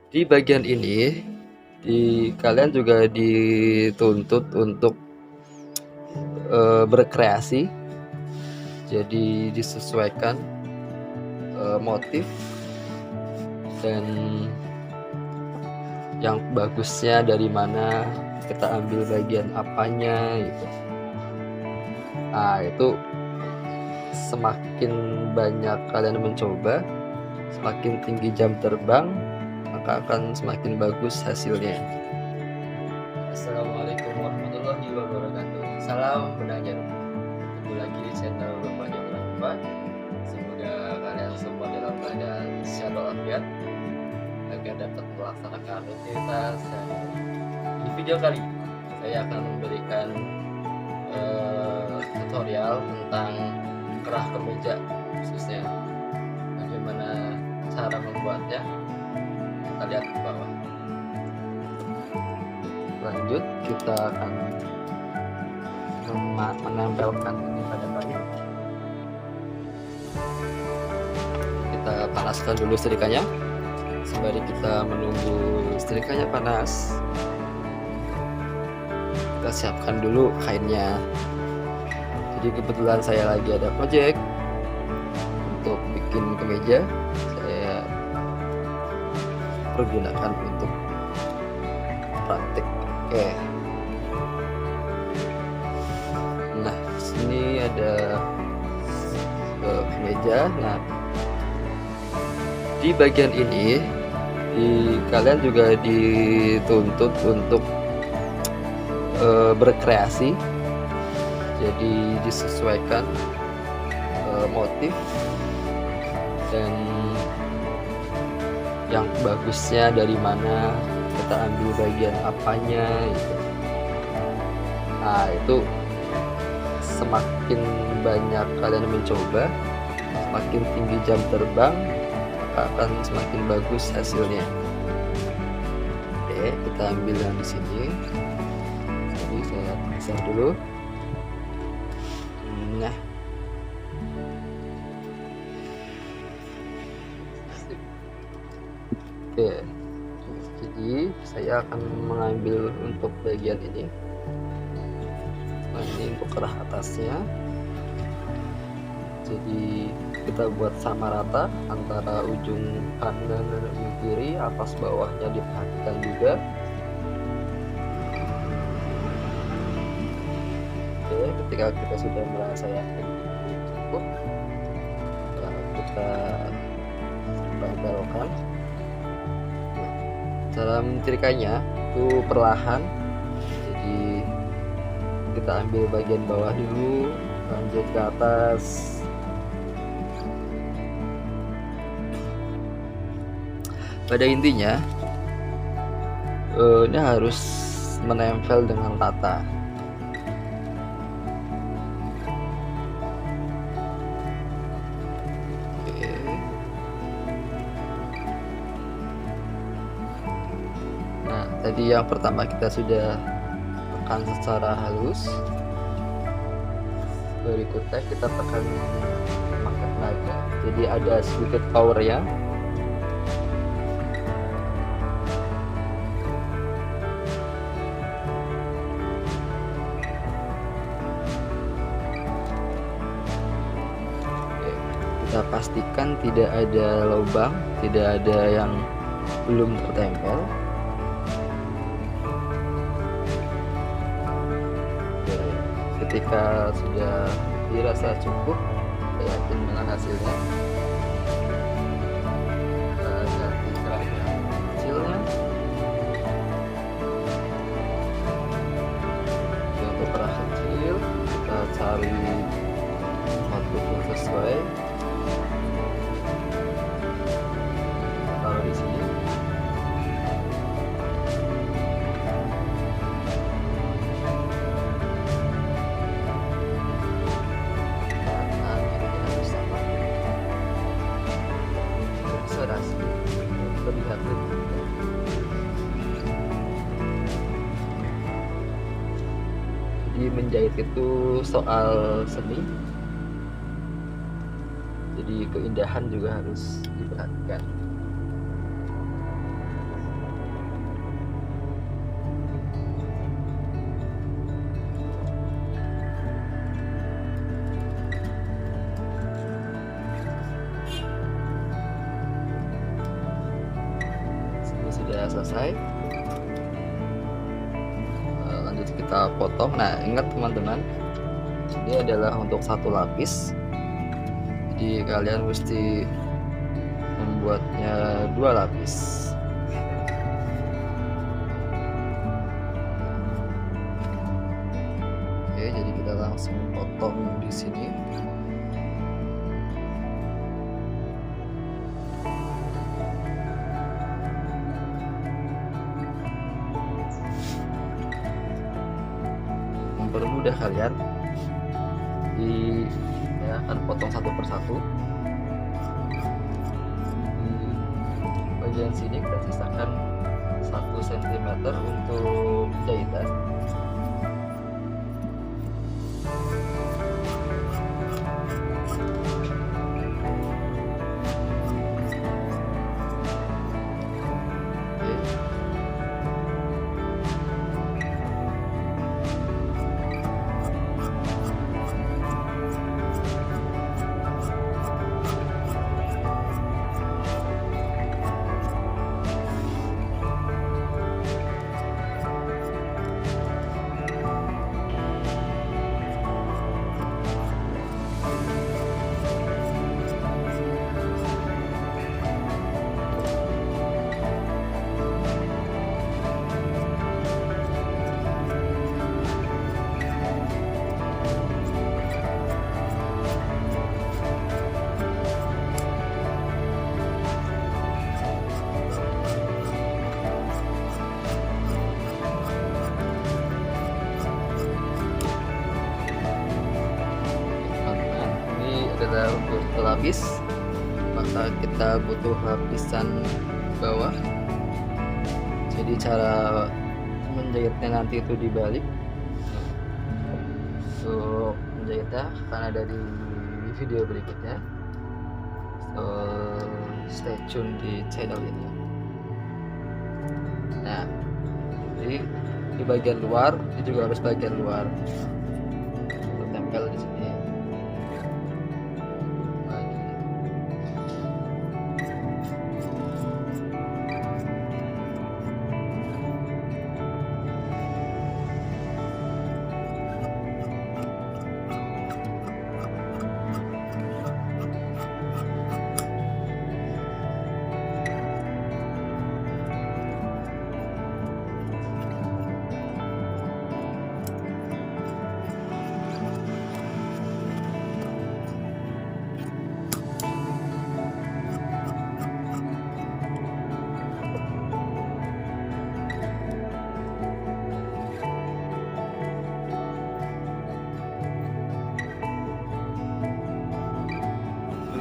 Di bagian ini, kalian juga dituntut untuk berkreasi. Jadi disesuaikan motif dan yang bagusnya dari mana, kita ambil bagian apanya gitu. Nah, itu semakin banyak kalian mencoba, semakin tinggi jam terbang, maka akan semakin bagus hasilnya. Assalamualaikum warahmatullahi wabarakatuh. Salam benang jarum. Ketemu lagi di channel Remaja Berapa. Semoga kalian semua dalam keadaan sehat walafiat agar dapat melaksanakan rutinitas. Dan di video kali saya akan memberikan tutorial tentang kerah kemeja, khususnya bagaimana cara membuatnya. Kita lihat ke bawah. Lanjut, kita akan menempelkan ini pada kayu. Kita panaskan dulu setrikanya. Sembari kita menunggu setrikanya panas, kita siapkan dulu kainnya. Jadi kebetulan saya lagi ada project untuk bikin kemeja, saya pergunakan untuk praktik. Oke. Nah, sini ada kemeja. Nah, di bagian ini, kalian juga dituntut untuk berkreasi. Jadi disesuaikan motif dan yang bagusnya dari mana, kita ambil bagian apanya gitu. Nah, itu semakin banyak kalian mencoba, semakin tinggi jam terbang, maka akan semakin bagus hasilnya. Oke, kita ambil yang di sini. Jadi saya pisah dulu. Nah, oke, jadi saya akan mengambil untuk bagian ini. Nah, ini untuk kerah atasnya. Jadi kita buat sama rata antara ujung kanan dan ujung kiri, atas bawahnya diperhatikan juga. Oke, ketika kita sudah merasa yakin cukup, kita tempelkan. Cara menyetrikanya itu perlahan. Jadi kita ambil bagian bawah dulu, lanjut ke atas. Pada intinya ini harus menempel dengan rata. Oke. Nah, tadi yang pertama kita sudah tekan secara halus. Berikutnya kita tekan pakai tenaga, jadi ada sedikit power ya. Kita pastikan tidak ada lubang, tidak ada yang belum tertempel. Ketika sudah dirasa cukup, saya yakin dengan hasilnya, kita ganti kerah yang kecilnya. Untuk kerah kecil, kita cari motif yang sesuai. Taruh di sini. Terlihat lebih. Jadi menjahit itu soal seni, jadi keindahan juga harus diperhatikan. sudah selesai. Lanjut kita potong. Nah, ingat teman-teman, ini adalah untuk satu lapis, jadi kalian mesti membuatnya 2 lapis. Oke, jadi kita langsung potong di sini. Mempermudah kalian, ya akan potong satu persatu. Di bagian sini kita sisakan 1 cm untuk jahitan. Adalah untuk pelapis, maka kita butuh lapisan bawah. Jadi cara menjahitnya nanti itu dibalik. Untuk menjahitnya akan ada di video berikutnya, so stay tune di channel ini. Nah, jadi di bagian luar, ini juga harus bagian luar tempel di sini.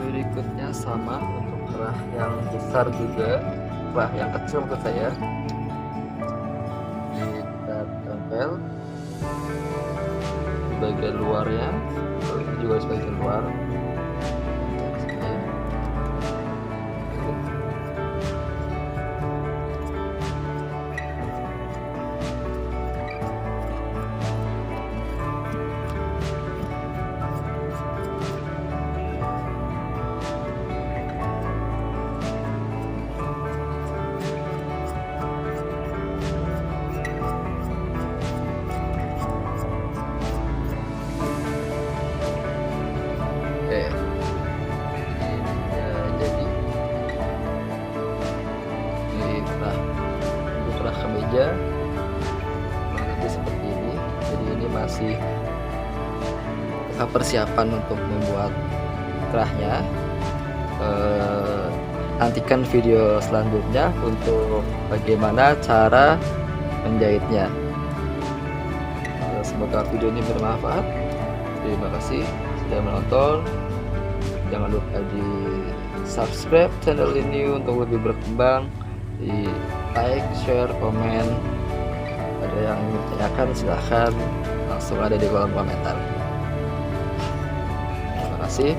Berikutnya sama untuk kerah yang besar juga, kerah yang kecil untuk saya, kita tempel di bagian luarnya, ini juga bagian luar. Kemeja nanti seperti ini. Jadi ini masih persiapan untuk membuat kerahnya. Nantikan video selanjutnya untuk bagaimana cara menjahitnya. Semoga video ini bermanfaat. Terima kasih sudah menonton. Jangan lupa di subscribe channel ini untuk lebih berkembang. Di like, share, komen. Ada yang ingin ditanyakan silahkan langsung ada di kolom komentar. Terima kasih.